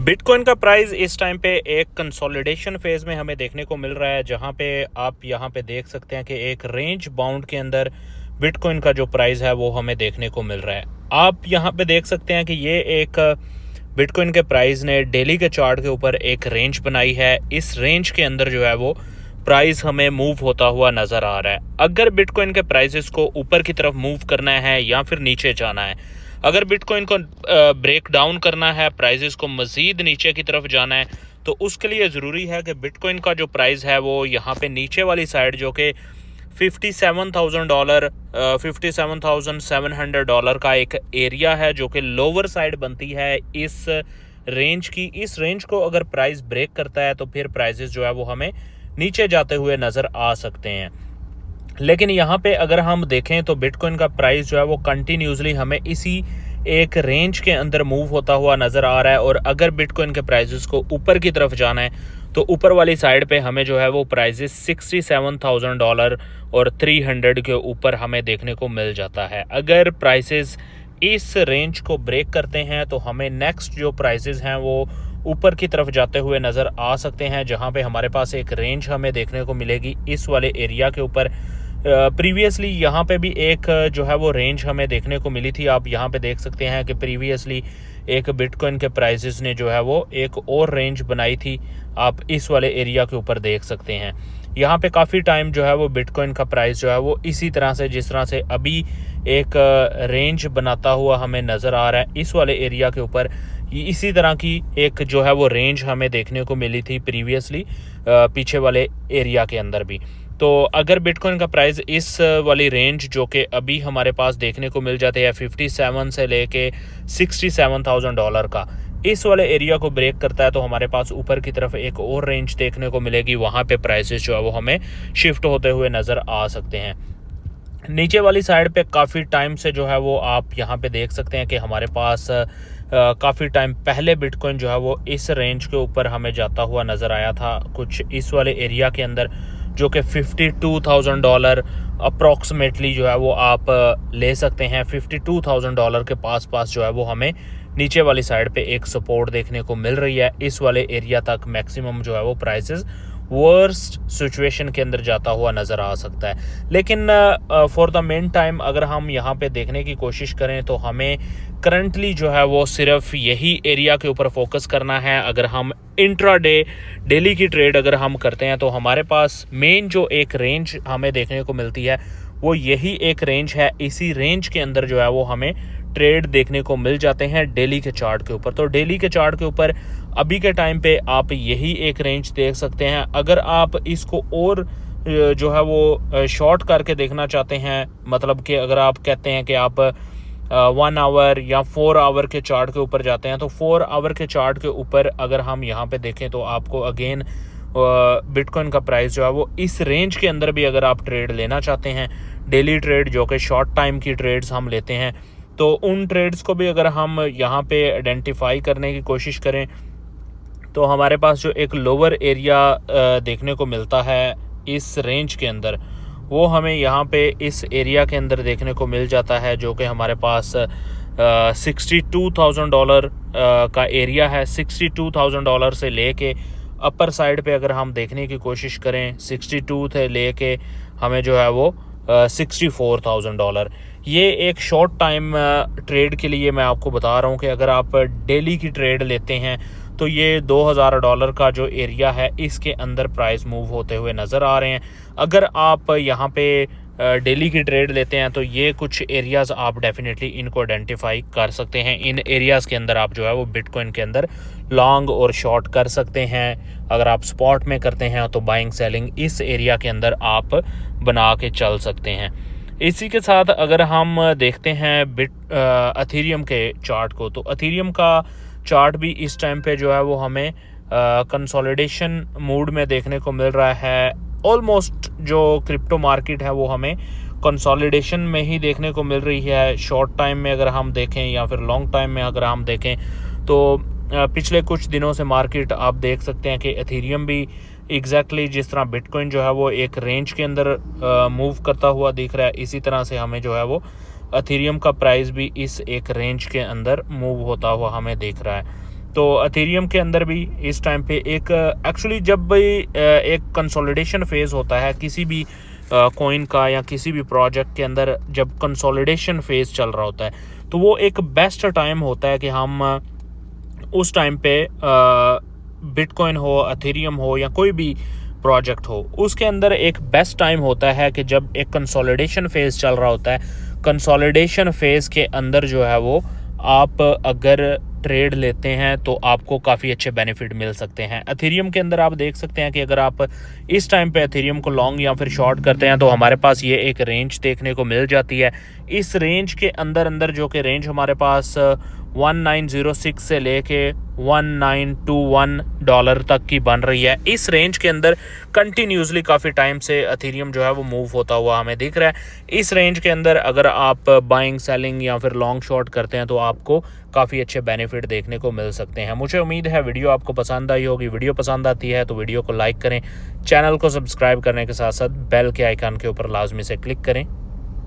Bitcoin का price इस time पे एक कंसोलिडेशन फेज में हमें देखने को मिल रहा है, जहां पे आप यहां पे देख सकते हैं कि एक रेंज बाउंड के अंदर बिटकॉइन का जो प्राइस है वो हमें देखने को मिल रहा है। आप यहां पे देख सकते हैं कि ये एक बिटकॉइन के प्राइस ने डेली के चार्ट के ऊपर एक रेंज बनाई है। इस रेंज के अंदर जो है वो प्राइस हमें मूव होता हुआ नज़र आ रहा है। अगर बिटकॉइन के प्राइसेस को ऊपर की तरफ मूव करना है या फिर नीचे जाना है, अगर बिटकॉइन को ब्रेक डाउन करना है, प्राइसेस को मज़ीद नीचे की तरफ जाना है, तो उसके लिए ज़रूरी है कि बिटकॉइन का जो प्राइस है वो यहाँ पे नीचे वाली साइड जो कि $57,000 $57,700 का एक एरिया है जो कि लोअर साइड बनती है इस रेंज की। इस रेंज को अगर प्राइस ब्रेक करता है तो फिर प्राइसेस जो है वो हमें नीचे जाते हुए नज़र आ सकते हैं। लेकिन यहाँ पे अगर हम देखें तो बिटकॉइन का प्राइस जो है वो कंटिन्यूसली हमें इसी एक रेंज के अंदर मूव होता हुआ नज़र आ रहा है। और अगर बिटकॉइन के प्राइसेस को ऊपर की तरफ जाना है तो ऊपर वाली साइड पे हमें जो है वो प्राइसेस $67,000 और 300 के ऊपर हमें देखने को मिल जाता है। अगर प्राइसेस इस रेंज को ब्रेक करते हैं तो हमें नेक्स्ट जो प्राइसेस हैं वो ऊपर की तरफ जाते हुए नज़र आ सकते हैं, जहां पे हमारे पास एक रेंज हमें देखने को मिलेगी इस वाले एरिया के ऊपर। प्रीवियसली यहाँ पे भी एक जो है वो रेंज हमें देखने को मिली थी। आप यहाँ पे देख सकते हैं कि प्रीवियसली एक बिटकॉइन के प्राइसेस ने जो है वो एक और रेंज बनाई थी, आप इस वाले एरिया के ऊपर देख सकते हैं। यहाँ पे काफ़ी टाइम जो है वो बिटकॉइन का प्राइस जो है वो इसी तरह से, जिस तरह से अभी एक रेंज बनाता हुआ हमें नज़र आ रहा है इस वाले एरिया के ऊपर, इसी तरह की एक जो है वो रेंज हमें देखने को मिली थी प्रीवियसली पीछे वाले एरिया के अंदर भी। तो अगर बिटकॉइन का प्राइस इस वाली रेंज जो कि अभी हमारे पास देखने को मिल जाते हैं 57 से लेके $67,000 का, इस वाले एरिया को ब्रेक करता है तो हमारे पास ऊपर की तरफ एक और रेंज देखने को मिलेगी। वहाँ पे प्राइसेस जो है वो हमें शिफ्ट होते हुए नज़र आ सकते हैं। नीचे वाली साइड पे काफ़ी टाइम से जो है वो आप यहाँ पे देख सकते हैं कि हमारे पास काफ़ी टाइम पहले बिटकॉइन जो है वो इस रेंज के ऊपर हमें जाता हुआ नज़र आया था, कुछ इस वाले एरिया के अंदर, जो कि $52,000 अप्रॉक्सीमेटली जो है वो आप ले सकते हैं। $52,000 के पास जो है वो हमें नीचे वाली साइड पे एक सपोर्ट देखने को मिल रही है। इस वाले एरिया तक मैक्सिमम जो है वो प्राइसेस वर्स्ट सिचुएशन के अंदर जाता हुआ नज़र आ सकता है। लेकिन फॉर द मेन टाइम अगर हम यहाँ पे देखने की कोशिश करें तो हमें करंटली जो है वो सिर्फ यही एरिया के ऊपर फोकस करना है। अगर हम इंट्राडे डेली की ट्रेड अगर हम करते हैं तो हमारे पास मेन जो एक रेंज हमें देखने को मिलती है वो यही एक रेंज है। इसी रेंज के अंदर जो है वो हमें ट्रेड देखने को मिल जाते हैं डेली के चार्ट के ऊपर। तो डेली के चार्ट के ऊपर अभी के टाइम पे आप यही एक रेंज देख सकते हैं। अगर आप इसको और जो है वो शॉर्ट करके देखना चाहते हैं, मतलब कि अगर आप कहते हैं कि आप 1 आवर या 4 आवर के चार्ट के ऊपर जाते हैं, तो 4 आवर के चार्ट के ऊपर अगर हम यहाँ पे देखें तो आपको अगेन बिटकॉइन का प्राइस जो है वो इस रेंज के अंदर भी अगर आप ट्रेड लेना चाहते हैं, डेली ट्रेड जो कि शॉर्ट टाइम की ट्रेड्स हम लेते हैं, तो उन ट्रेड्स को भी अगर हम यहाँ पे आइडेंटिफाई करने की कोशिश करें तो हमारे पास जो एक लोअर एरिया देखने को मिलता है इस रेंज के अंदर, वो हमें यहाँ पे इस एरिया के अंदर देखने को मिल जाता है, जो कि हमारे पास $62,000 का एरिया है। $62,000 से लेके अपर साइड पे अगर हम देखने की कोशिश करें 62 से लेके हमें जो है वो $64,000, ये एक शॉर्ट टाइम ट्रेड के लिए मैं आपको बता रहा हूँ कि अगर आप डेली की ट्रेड लेते हैं तो ये $2,000 का जो एरिया है इसके अंदर प्राइस मूव होते हुए नज़र आ रहे हैं। अगर आप यहाँ पे डेली की ट्रेड लेते हैं तो ये कुछ एरियाज़ आप डेफिनेटली इनको आइडेंटिफाई कर सकते हैं। इन एरियाज़ के अंदर आप जो है वो बिटकॉइन के अंदर लॉन्ग और शॉर्ट कर सकते हैं। अगर आप स्पॉट में करते हैं तो बाइंग सेलिंग इस एरिया के अंदर आप बना के चल सकते हैं। इसी के साथ अगर हम देखते हैं अथीरियम के चार्ट को, तो अथीरियम का चार्ट भी इस टाइम पे जो है वो हमें कंसोलिडेशन मूड में देखने को मिल रहा है। ऑलमोस्ट जो क्रिप्टो मार्केट है वो हमें कंसोलिडेशन में ही देखने को मिल रही है। शॉर्ट टाइम में अगर हम देखें या फिर लॉन्ग टाइम में अगर हम देखें तो पिछले कुछ दिनों से मार्केट आप देख सकते हैं कि एथेरियम भी एग्जैक्टली जिस तरह बिटकॉइन जो है वो एक रेंज के अंदर मूव करता हुआ दिख रहा है, इसी तरह से हमें जो है वो एथेरियम का प्राइस भी इस एक रेंज के अंदर मूव होता हुआ हमें दिख रहा है। तो अथेरियम के अंदर भी इस टाइम पे एक एक्चुअली जब भी एक कंसोलिडेशन फेज़ होता है किसी भी कॉइन का या किसी भी प्रोजेक्ट के अंदर, जब कंसोलिडेशन फेज़ चल रहा होता है तो वो एक बेस्ट टाइम होता है कि हम उस टाइम पे बिटकॉइन हो, अथेरियम हो या कोई भी प्रोजेक्ट हो, उसके अंदर एक बेस्ट टाइम होता है कि जब एक कंसोलिडेशन फेज़ चल रहा होता है। कंसोलिडेशन फेज़ के अंदर जो है वो आप अगर ट्रेड लेते हैं तो आपको काफ़ी अच्छे बेनिफिट मिल सकते हैं। एथेरियम के अंदर आप देख सकते हैं कि अगर आप इस टाइम पे एथेरियम को लॉन्ग या फिर शॉर्ट करते हैं तो हमारे पास ये एक रेंज देखने को मिल जाती है। इस रेंज के अंदर जो कि रेंज हमारे पास 1906 से लेके 1921 डॉलर तक की बन रही है। इस रेंज के अंदर कंटिन्यूसली काफ़ी टाइम से एथेरियम जो है वो मूव होता हुआ हमें दिख रहा है। इस रेंज के अंदर अगर आप बाइंग, सेलिंग या फिर लॉन्ग शॉर्ट करते हैं तो आपको काफ़ी अच्छे बेनिफिट देखने को मिल सकते हैं। मुझे उम्मीद है वीडियो आपको पसंद आई होगी। वीडियो पसंद आती है तो वीडियो को लाइक करें, चैनल को सब्सक्राइब करने के साथ साथ बेल के आइकन के ऊपर लाजमी से क्लिक करें।